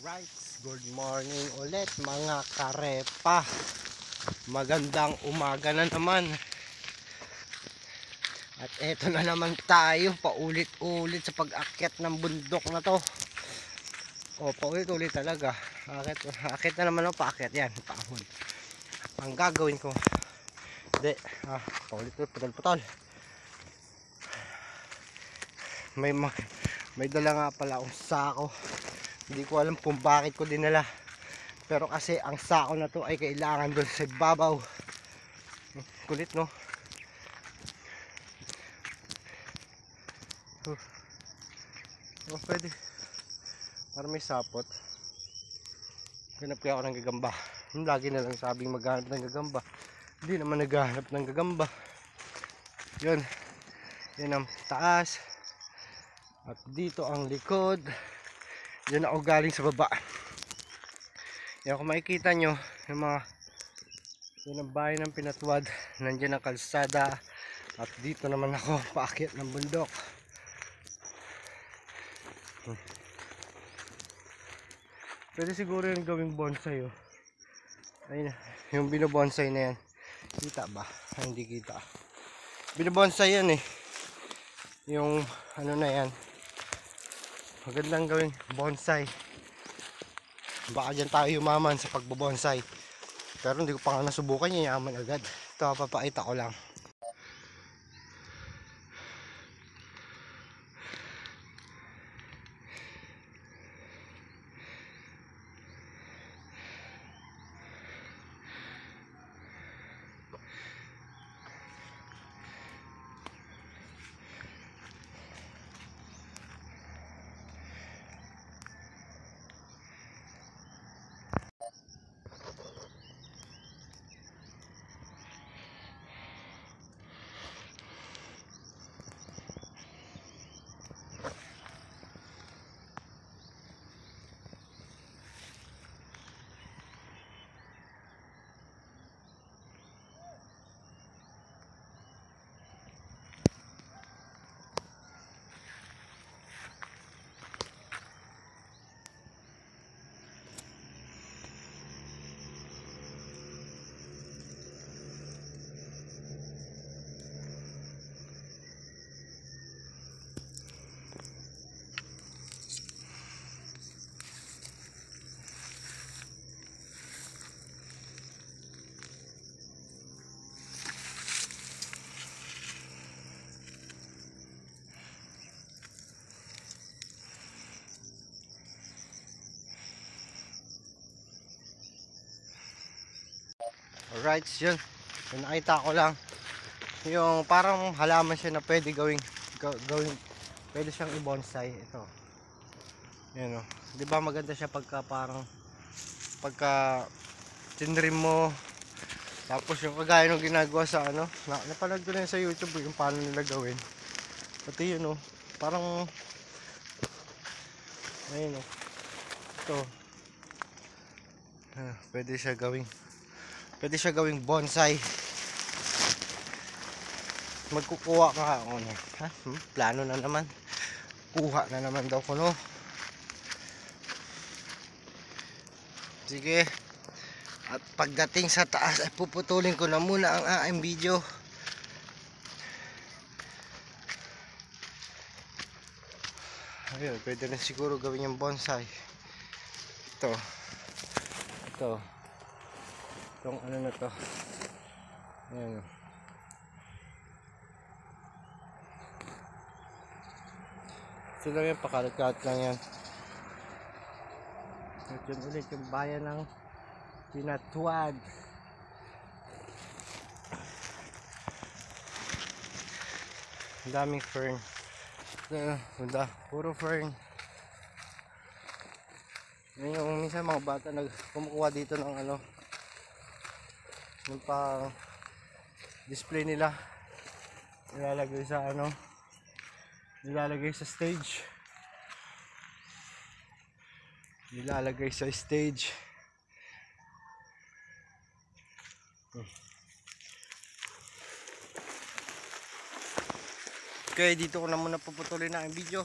Alright, good morning ulit mga karepa. Magandang umaga na naman. At eto na naman tayo, paulit-ulit sa pag-akyat ng bundok na to. O, paulit-ulit talaga. Akyat na naman ako, paakyat yan, paahon. Ang gagawin ko, paulit-ulit, putol-putol. May dala nga pala akong sako. Hindi ko alam kung bakit ko dinala. Pero kasi ang sako na to ay kailangan doon sa babaw. Kulit, no? Oh, pwede. Para may sapot. Ganap kaya ako ng gagamba. Lagi na lang sabing maghanap ng gagamba. Hindi naman naghahanap ng gagamba. Yun. Yan ang taas. At dito ang likod. Yan ako galing sa baba. Yan, kung makikita nyo yung mga yun ang bahay ng Pinatuwad. Nandiyan ang kalsada. At dito naman ako paakyat ng bundok. Pwede siguro yung gawing bonsai, oh. Ayun, yung binobonsai na yan. Kita ba? Ay, hindi kita. Binobonsai yan eh. Yung ano na yan. Magandang gawing bonsai. Baka dyan tayo yumaman sa pagbobonsai. Pero hindi ko pa nga nasubukan, yayaman agad. Ito, papakita ko lang. Alright, yun. Yung nakita ko lang yung parang halaman siya na pwede gawing pwede siyang i-bonsai. Ito. Yan, oh. 'Di ba maganda siya pagka parang pagka tinrim mo, tapos yung kagaya ng ginagawa sa ano, napanood ko na yun sa YouTube yung paano nila gawin. Pati yun, oh. Parang ayun, oh. Ito. Pwede siya gawing bonsai. Magkukuha ka ako, no? Ha? Plano na naman. Kuha na naman daw ko, no? Sige. At pagdating sa taas ay puputulin ko na muna ang aking video. Ayun, pwede rin siguro gawin yung bonsai. Ito. Itong ano na to. Ayan. Ito lang yan, pakalat-kalat lang yan. At yun ulit yung bayan ng Pinatuwad. Ang daming fern. Puro fern. Yan yung minsan mga bata kumukuha dito ng ano, yung pang display nila, nilalagay sa ano, nilalagay sa stage. Okay, dito ko na muna puputulin na ang video.